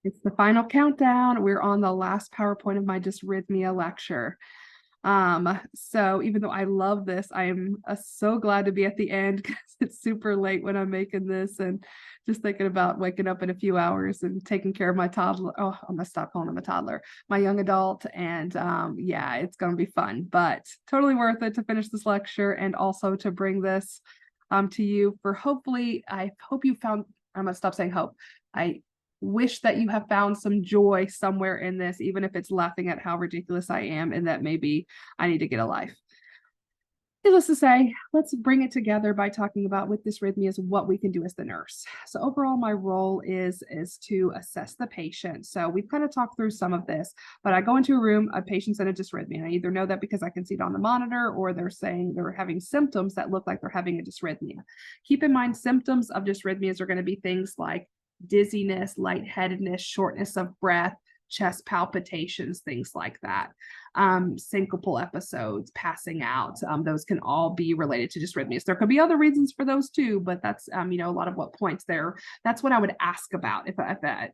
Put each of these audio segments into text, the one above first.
It's the final countdown. We're on the last PowerPoint of my dysrhythmia lecture. So even though I love this, I am so glad to be at the end because it's super late when I'm making this and just thinking about waking up in a few hours and taking care of my toddler. Oh, I'm gonna stop calling him a toddler, my young adult. And yeah, it's gonna be fun, but totally worth it to finish this lecture and also to bring this to you for hopefully, I hope you found, I'm gonna stop saying hope. I wish that you have found some joy somewhere in this, even if it's laughing at how ridiculous I am and that maybe I need to get a life. Needless to say, let's bring it together by talking about with dysrhythmias what we can do as the nurse. So overall, my role is to assess the patient. So we've kind of talked through some of this, but I go into a room, a patient's in a dysrhythmia. I either know that because I can see it on the monitor, or they're saying they're having symptoms that look like they're having a dysrhythmia. Keep in mind, symptoms of dysrhythmias are going to be things like dizziness, lightheadedness, shortness of breath, chest palpitations, things like that. Syncopal episodes, passing out, those can all be related to dysrhythmias. There could be other reasons for those too, but that's, you know, a lot of what points there. That's what I would ask about. If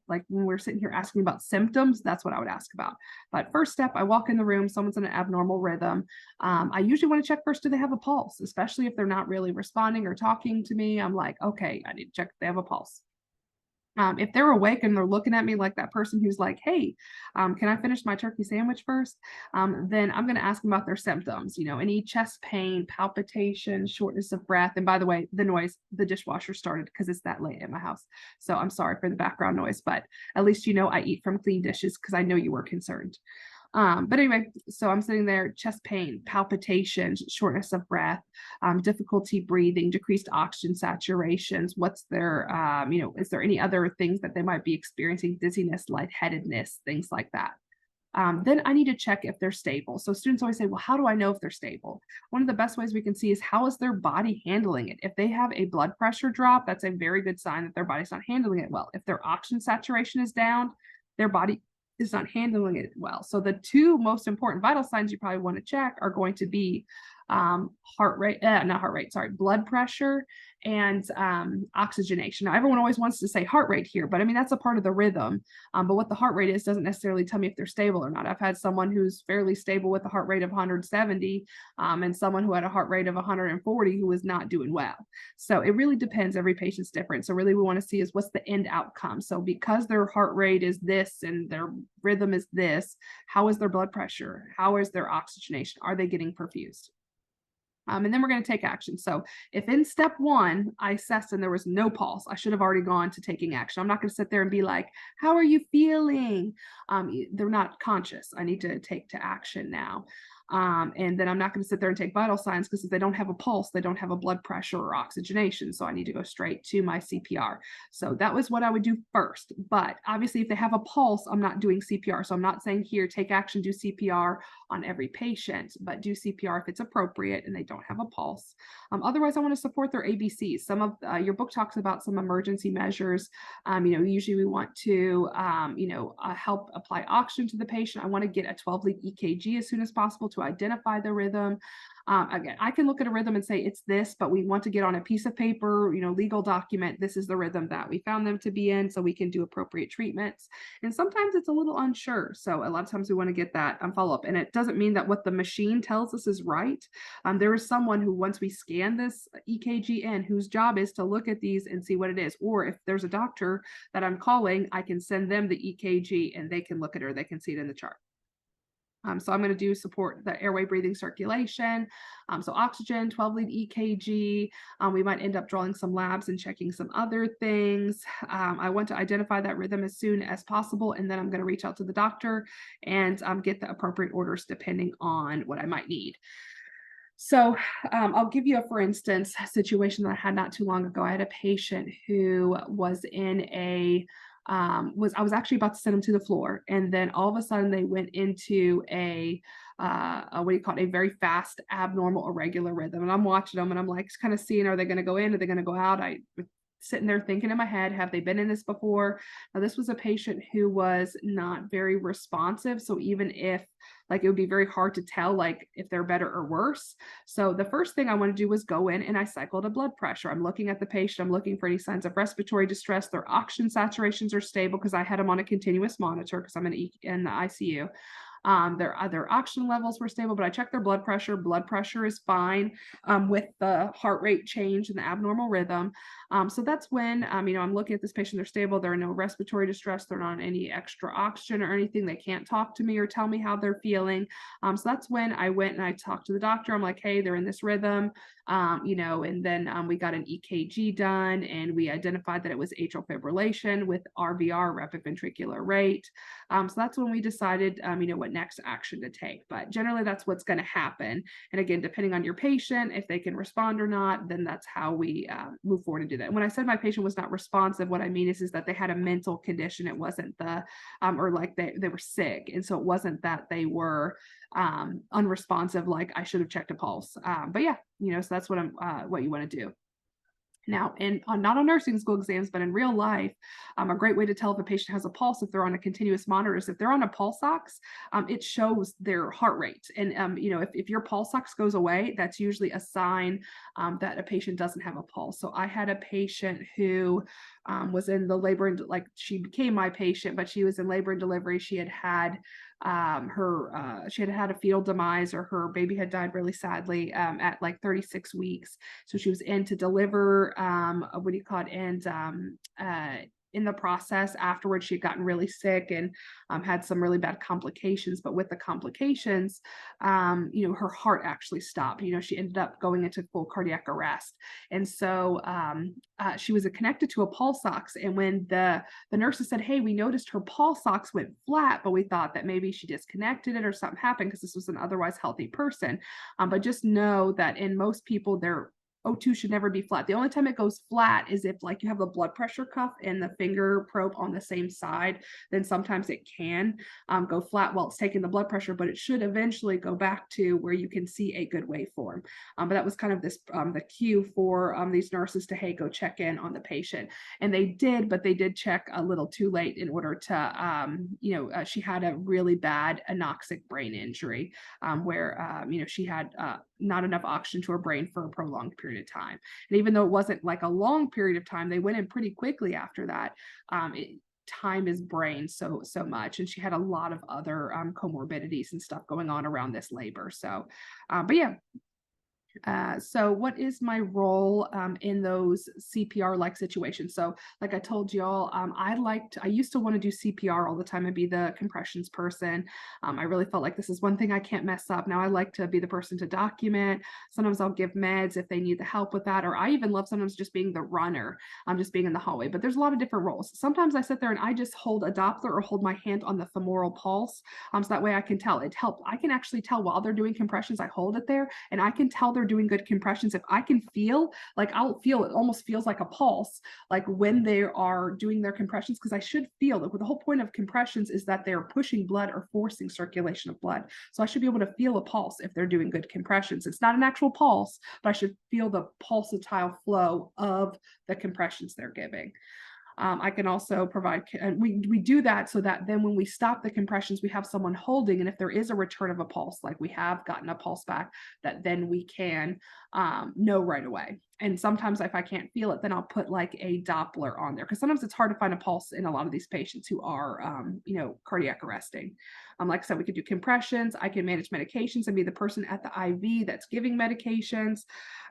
like when we're sitting here asking about symptoms, that's what I would ask about. But first step, I walk in the room, someone's in an abnormal rhythm. I usually want to check first, do they have a pulse? Especially if they're not really responding or talking to me, I'm like, okay, I need to check if they have a pulse. If they're awake and they're looking at me like that person who's like, hey, can I finish my turkey sandwich first? Then I'm going to ask them about their symptoms, you know, any chest pain, palpitation, shortness of breath. And by the way, the noise, the dishwasher started because it's that late at my house. So I'm sorry for the background noise, but at least you know I eat from clean dishes because I know you were concerned. But anyway, so I'm sitting there, chest pain, palpitations, shortness of breath, difficulty breathing, decreased oxygen saturations. What's their, you know, is there any other things that they might be experiencing? Dizziness, lightheadedness, things like that. Then I need to check if they're stable. So students always say, well, how do I know if they're stable? One of the best ways we can see is how is their body handling it? If they have a blood pressure drop, that's a very good sign that their body's not handling it well. If their oxygen saturation is down, their body is not handling it well. So the two most important vital signs you probably want to check are going to be heart rate, not heart rate, sorry, blood pressure and oxygenation. Now, everyone always wants to say heart rate here, but I mean, that's a part of the rhythm. But what the heart rate is doesn't necessarily tell me if they're stable or not. I've had someone who's fairly stable with a heart rate of 170 and someone who had a heart rate of 140 who was not doing well. So it really depends. Every patient's different. So really we want to see is what's the end outcome. So because their heart rate is this and their rhythm is this, how is their blood pressure? How is their oxygenation? Are they getting perfused? And then we're going to take action. So if in step one, I assessed and there was no pulse, I should have already gone to taking action. I'm not going to sit there and be like, how are you feeling? They're not conscious. I need to take to action now. And then I'm not going to sit there and take vital signs because if they don't have a pulse, they don't have a blood pressure or oxygenation. So I need to go straight to my CPR. So that was what I would do first. But obviously, if they have a pulse, I'm not doing CPR. So I'm not saying here, take action, do CPR on every patient, but do CPR if it's appropriate and they don't have a pulse. Otherwise, I want to support their ABCs. Some of your book talks about some emergency measures. You know, usually we want to, help apply oxygen to the patient. I want to get a 12-lead EKG as soon as possible to identify the rhythm. Again, I can look at a rhythm and say it's this, but we want to get on a piece of paper, you know, legal document, this is the rhythm that we found them to be in so we can do appropriate treatments. And sometimes it's a little unsure. So a lot of times we want to get that follow up. And it doesn't mean that what the machine tells us is right. There is someone who, once we scan this EKG in, whose job is to look at these and see what it is. Or if there's a doctor that I'm calling, I can send them the EKG and they can look at it or they can see it in the chart. So I'm going to do support the airway, breathing, circulation. So oxygen, 12-lead EKG. We might end up drawing some labs and checking some other things. I want to identify that rhythm as soon as possible, and then I'm going to reach out to the doctor and get the appropriate orders depending on what I might need. So I'll give you a, for instance, situation that I had not too long ago. I had a patient who was in a I was actually about to send them to the floor, and then all of a sudden they went into a what do you call it, a very fast, abnormal, irregular rhythm. And I'm watching them, and I'm like kind of seeing, are they going to go in? Are they going to go out? sitting there thinking in my head, have they been in this before? Now, this was a patient who was not very responsive. So even if like it would be very hard to tell like if they're better or worse. So the first thing I want to do was go in and I cycled a blood pressure. I'm looking at the patient. I'm looking for any signs of respiratory distress. Their oxygen saturations are stable because I had them on a continuous monitor because I'm in the ICU. Their other oxygen levels were stable, but I checked their blood pressure. Blood pressure is fine with the heart rate change and the abnormal rhythm. So that's when, I'm looking at this patient, they're stable. There are no respiratory distress. They're not on any extra oxygen or anything. They can't talk to me or tell me how they're feeling. So that's when I went and I talked to the doctor. I'm like, hey, they're in this rhythm, and then we got an EKG done and we identified that it was atrial fibrillation with RVR, rapid ventricular rate. So that's when we decided, what next action to take. But generally, that's what's going to happen. And again, depending on your patient, if they can respond or not, then that's how we move forward and do that. And when I said my patient was not responsive, what I mean is that they had a mental condition. It wasn't the, or like they were sick. And so it wasn't that they were unresponsive, like I should have checked a pulse. But yeah, so that's what you want to do. Now, not on nursing school exams, but in real life, a great way to tell if a patient has a pulse if they're on a continuous monitor is if they're on a pulse ox, it shows their heart rate. And, if your pulse ox goes away, that's usually a sign that a patient doesn't have a pulse. So I had a patient who was in the labor and like she became my patient, but she was in labor and delivery. She had had she had had a fetal demise, or her baby had died really sadly at like 36 weeks. So she was in to deliver, what do you call it? And in the process afterwards, she had gotten really sick and had some really bad complications. But with the complications, her heart actually stopped. She ended up going into full cardiac arrest. And so she was connected to a pulse ox. And when the nurses said, hey, we noticed her pulse ox went flat, but we thought that maybe she disconnected it or something happened because this was an otherwise healthy person. But just know that in most people, their O2 should never be flat. The only time it goes flat is if like you have a blood pressure cuff and the finger probe on the same side, then sometimes it can go flat while it's taking the blood pressure, but it should eventually go back to where you can see a good waveform. But that was kind of the cue for these nurses to, hey, go check in on the patient. And they did, but they did check a little too late in order to, she had a really bad anoxic brain injury where, she had not enough oxygen to her brain for a prolonged period of time. And even though it wasn't like a long period of time, they went in pretty quickly after that. Time is brain so much, and she had a lot of other comorbidities and stuff going on around this labor. So but yeah, so what is my role in those CPR like situations? So like I told y'all, I used to want to do CPR all the time and be the compressions person. I really felt like this is one thing I can't mess up. Now I like to be the person to document. Sometimes I'll give meds if they need the help with that, or I even love sometimes just being the runner. I'm just being in the hallway, but there's a lot of different roles. Sometimes I sit there and I just hold a Doppler or hold my hand on the femoral pulse. So that way I can tell. It helps. I can actually tell while they're doing compressions, I hold it there and I can tell they're doing good compressions. If I can feel, like I'll feel, it almost feels like a pulse, like when they are doing their compressions, because I should feel that. The whole point of compressions is that they're pushing blood or forcing circulation of blood. So I should be able to feel a pulse if they're doing good compressions. It's not an actual pulse, but I should feel the pulsatile flow of the compressions they're giving. I can also provide, we do that so that then when we stop the compressions, we have someone holding. And if there is a return of a pulse, like we have gotten a pulse back, that then we can know right away. And sometimes if I can't feel it, then I'll put like a Doppler on there, because sometimes it's hard to find a pulse in a lot of these patients who are, cardiac arresting. Like I said, we could do compressions. I can manage medications and be the person at the IV that's giving medications.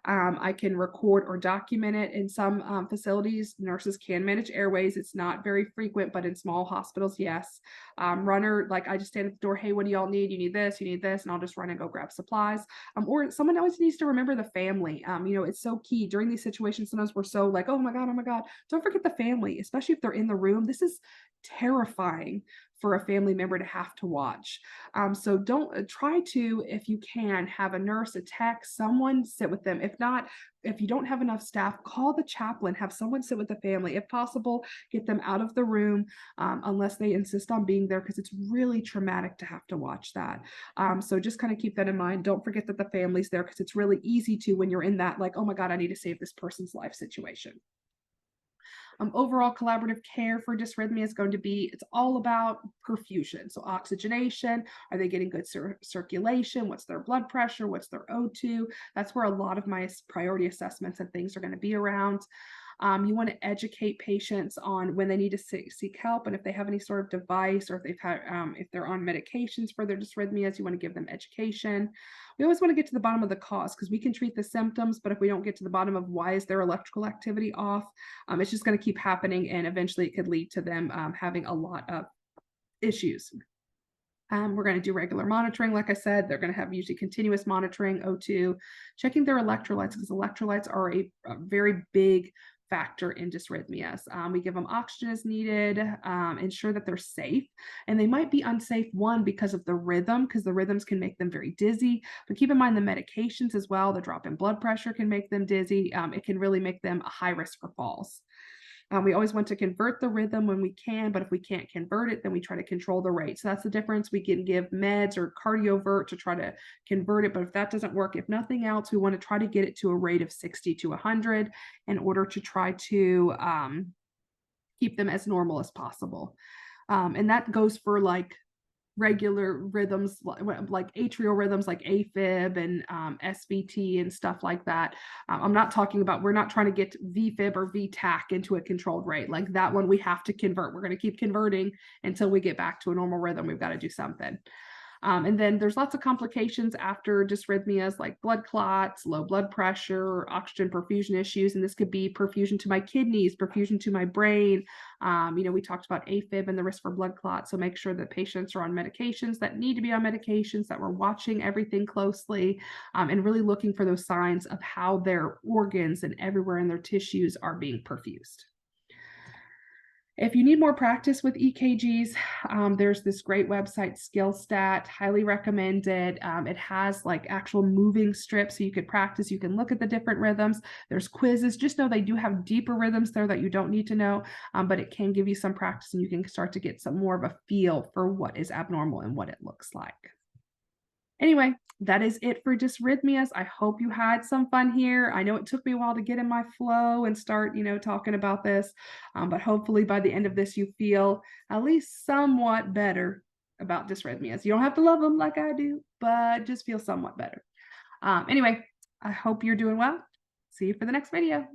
I can record or document it. In some facilities, nurses can manage airways. It's not very frequent, but in small hospitals, yes. Runner, like I just stand at the door, hey, what do y'all need? You need this, and I'll just run and go grab supplies. Or someone always needs to remember the family. It's so key during these situations. Sometimes we're so like, oh my God. Don't forget the family, especially if they're in the room. This is terrifying for a family member to have to watch. So don't try to, if you can, have a nurse, a tech, someone sit with them. If not, if you don't have enough staff, call the chaplain, have someone sit with the family. If possible, get them out of the room unless they insist on being there, because it's really traumatic to have to watch that. So just kind of keep that in mind. Don't forget that the family's there, because it's really easy to, when you're in that, like, oh my God, I need to save this person's life situation. Overall collaborative care for dysrhythmia is going to be, it's all about perfusion. So oxygenation, are they getting good circulation? What's their blood pressure? What's their O2? That's where a lot of my priority assessments and things are going to be around. You want to educate patients on when they need to seek help, and if they have any sort of device, or if they've had, if they're on medications for their dysrhythmias, you want to give them education. We always want to get to the bottom of the cause, because we can treat the symptoms, but if we don't get to the bottom of why is their electrical activity off, it's just going to keep happening, and eventually it could lead to them having a lot of issues. We're going to do regular monitoring. Like I said, they're going to have usually continuous monitoring, O2, checking their electrolytes, because electrolytes are a very big factor in dysrhythmias. We give them oxygen as needed, ensure that they're safe, and they might be unsafe, one, because of the rhythm, because the rhythms can make them very dizzy, but keep in mind the medications as well. The drop in blood pressure can make them dizzy. It can really make them a high risk for falls. We always want to convert the rhythm when we can, but if we can't convert it, then we try to control the rate. So that's the difference. We can give meds or cardiovert to try to convert it, but if that doesn't work, if nothing else, we want to try to get it to a rate of 60 to 100 in order to try to keep them as normal as possible. And that goes for like regular rhythms like atrial rhythms like AFib and SVT and stuff like that. I'm not talking about, we're not trying to get VFib or VTAC into a controlled rate. Like that one we have to convert. We're going to keep converting until we get back to a normal rhythm. We've got to do something. And then there's lots of complications after dysrhythmias, like blood clots, low blood pressure, oxygen perfusion issues. And this could be perfusion to my kidneys, perfusion to my brain. We talked about AFib and the risk for blood clots. So make sure that patients are on medications that need to be on medications, that we're watching everything closely, and really looking for those signs of how their organs and everywhere in their tissues are being perfused. If you need more practice with EKGs, there's this great website, SkillStat, highly recommended. It has like actual moving strips so you could practice. You can look at the different rhythms. There's quizzes. Just know they do have deeper rhythms there that you don't need to know, but it can give you some practice and you can start to get some more of a feel for what is abnormal and what it looks like. Anyway, that is it for dysrhythmias. I hope you had some fun here. I know it took me a while to get in my flow and start, talking about this, but hopefully by the end of this, you feel at least somewhat better about dysrhythmias. You don't have to love them like I do, but just feel somewhat better. Anyway, I hope you're doing well. See you for the next video.